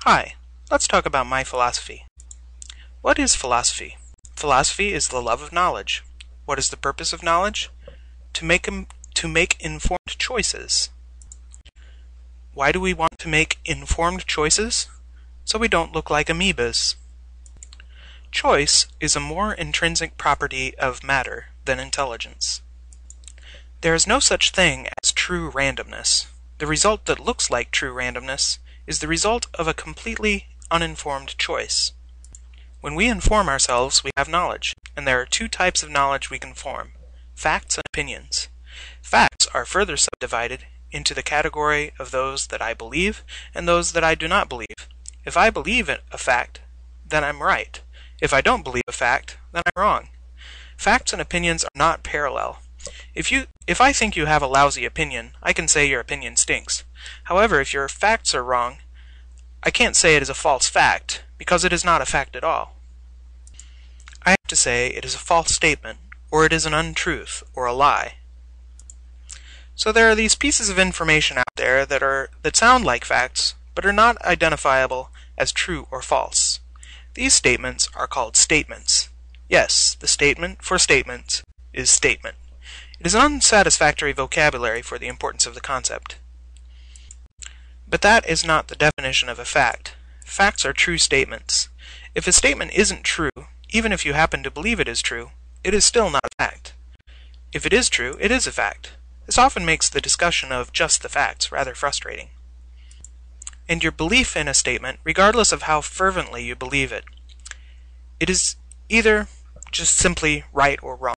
Hi, let's talk about my philosophy. What is philosophy? Philosophy is the love of knowledge. What is the purpose of knowledge? To make informed choices. Why do we want to make informed choices? So we don't look like amoebas. Choice is a more intrinsic property of matter than intelligence. There is no such thing as true randomness. The result that looks like true randomness is the result of a completely uninformed choice. When we inform ourselves, we have knowledge, and there are two types of knowledge we can form: facts and opinions. Facts are further subdivided into the category of those that I believe and those that I do not believe. If I believe a fact, then I'm right. If I don't believe a fact, then I'm wrong. Facts and opinions are not parallel. If I think you have a lousy opinion, I can say your opinion stinks. However, if your facts are wrong, I can't say it is a false fact, because it is not a fact at all. I have to say it is a false statement, or it is an untruth, or a lie. So there are these pieces of information out there that sound like facts, but are not identifiable as true or false. These statements are called statements. Yes, the statement for statements is statement. It is an unsatisfactory vocabulary for the importance of the concept. But that is not the definition of a fact. Facts are true statements. If a statement isn't true, even if you happen to believe it is true, it is still not a fact. If it is true, it is a fact. This often makes the discussion of just the facts rather frustrating. And your belief in a statement, regardless of how fervently you believe it, it is either just simply right or wrong.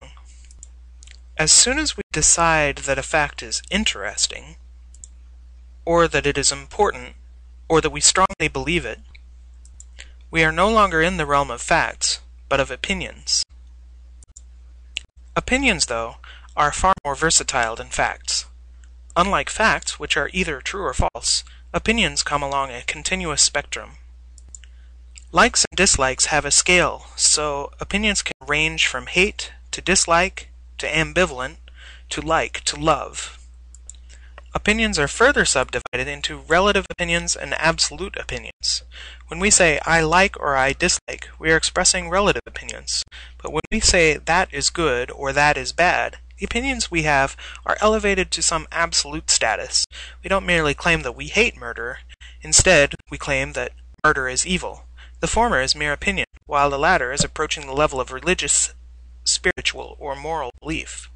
As soon as we decide that a fact is interesting, or that it is important, or that we strongly believe it, we are no longer in the realm of facts, but of opinions. Opinions, though, are far more versatile than facts. Unlike facts, which are either true or false, opinions come along a continuous spectrum. Likes and dislikes have a scale, so opinions can range from hate to dislike to ambivalent to like to love. Opinions are further subdivided into relative opinions and absolute opinions. When we say I like or I dislike, we are expressing relative opinions. But when we say that is good or that is bad, the opinions we have are elevated to some absolute status. We don't merely claim that we hate murder. Instead, we claim that murder is evil. The former is mere opinion, while the latter is approaching the level of religious, spiritual, or moral belief.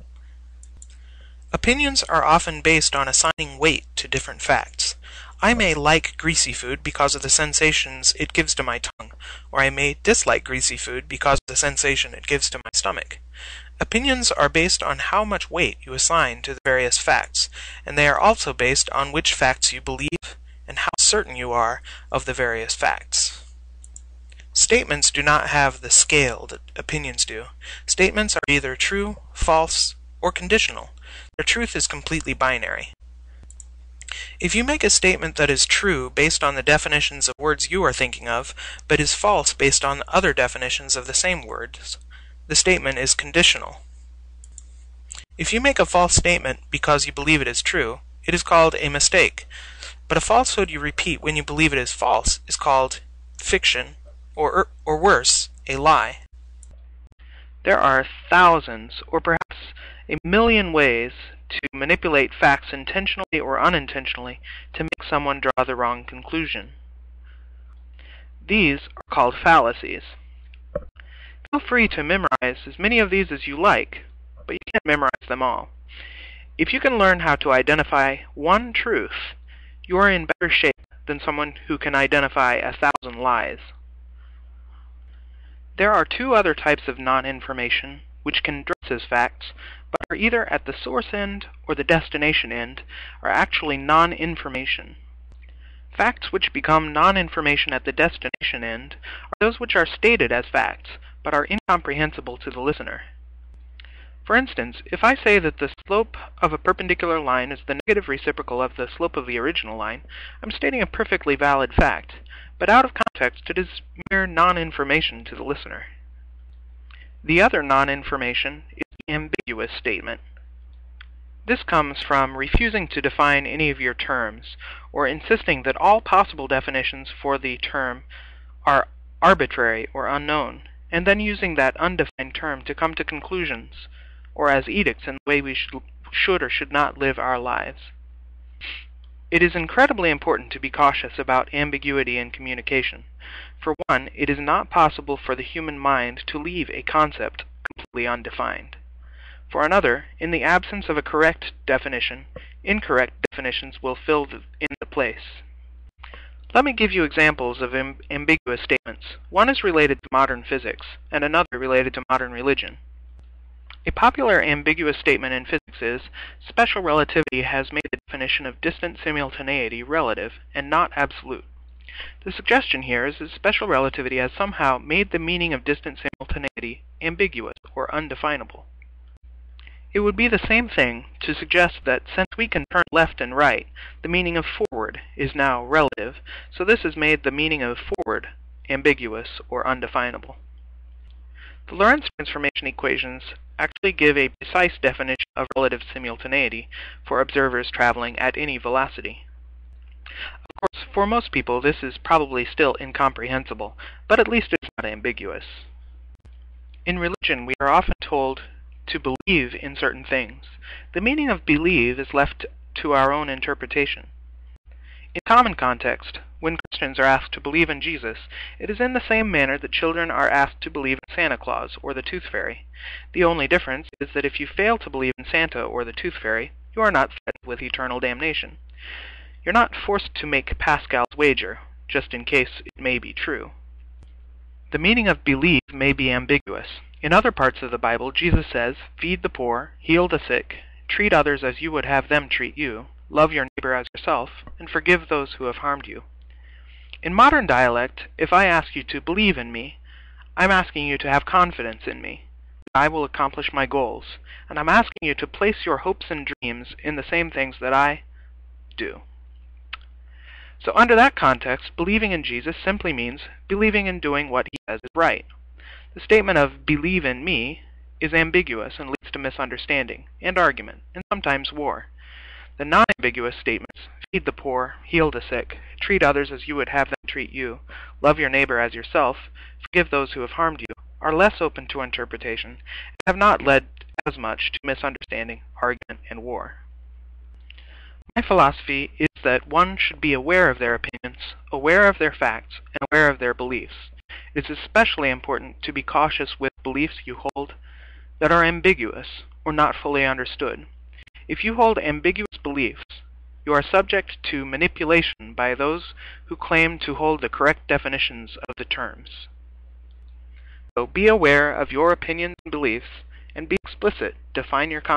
Opinions are often based on assigning weight to different facts. I may like greasy food because of the sensations it gives to my tongue, or I may dislike greasy food because of the sensation it gives to my stomach. Opinions are based on how much weight you assign to the various facts, and they are also based on which facts you believe and how certain you are of the various facts. Statements do not have the scale that opinions do. Statements are either true, false, or conditional. Their truth is completely binary. If you make a statement that is true based on the definitions of words you are thinking of, but is false based on other definitions of the same words, the statement is conditional. If you make a false statement because you believe it is true, it is called a mistake. But a falsehood you repeat when you believe it is false is called fiction, or worse, a lie. There are thousands, or perhaps a million ways to manipulate facts intentionally or unintentionally to make someone draw the wrong conclusion. These are called fallacies. Feel free to memorize as many of these as you like, but you can't memorize them all. If you can learn how to identify one truth, you are in better shape than someone who can identify 1,000 lies. There are two other types of non-information which can dress as facts, but are either at the source end or the destination end, are actually non-information. Facts which become non-information at the destination end are those which are stated as facts, but are incomprehensible to the listener. For instance, if I say that the slope of a perpendicular line is the negative reciprocal of the slope of the original line, I'm stating a perfectly valid fact, but out of context it is mere non-information to the listener. The other non-information is the ambiguous statement. This comes from refusing to define any of your terms, or insisting that all possible definitions for the term are arbitrary or unknown, and then using that undefined term to come to conclusions, or as edicts in the way we should or should not live our lives. It is incredibly important to be cautious about ambiguity in communication. For one, it is not possible for the human mind to leave a concept completely undefined. For another, in the absence of a correct definition, incorrect definitions will fill in the place. Let me give you examples of ambiguous statements. One is related to modern physics, and another related to modern religion. A popular ambiguous statement in physics is, special relativity has made the definition of distant simultaneity relative and not absolute. The suggestion here is that special relativity has somehow made the meaning of distant simultaneity ambiguous or undefinable. It would be the same thing to suggest that since we can turn left and right, the meaning of forward is now relative, so this has made the meaning of forward ambiguous or undefinable. The Lorentz transformation equations actually give a precise definition of relative simultaneity for observers traveling at any velocity. Of course, for most people this is probably still incomprehensible, but at least it's not ambiguous. In religion, we are often told to believe in certain things. The meaning of believe is left to our own interpretation. In common context, when Christians are asked to believe in Jesus, it is in the same manner that children are asked to believe in Santa Claus or the Tooth Fairy. The only difference is that if you fail to believe in Santa or the Tooth Fairy, you are not threatened with eternal damnation. You're not forced to make Pascal's wager, just in case it may be true. The meaning of believe may be ambiguous. In other parts of the Bible, Jesus says, feed the poor, heal the sick, treat others as you would have them treat you, love your neighbor as yourself, and forgive those who have harmed you. In modern dialect, if I ask you to believe in me, I'm asking you to have confidence in me. I will accomplish my goals, and I'm asking you to place your hopes and dreams in the same things that I do. So under that context, believing in Jesus simply means believing in doing what he says is right. The statement of believe in me is ambiguous and leads to misunderstanding and argument, and sometimes war. The non-ambiguous statements, feed the poor, heal the sick, treat others as you would have them treat you, love your neighbor as yourself, forgive those who have harmed you, are less open to interpretation, and have not led as much to misunderstanding, argument, and war. My philosophy is that one should be aware of their opinions, aware of their facts, and aware of their beliefs. It is especially important to be cautious with beliefs you hold that are ambiguous or not fully understood. If you hold ambiguous beliefs, you are subject to manipulation by those who claim to hold the correct definitions of the terms. So be aware of your opinions and beliefs, and be explicit. Define your concepts.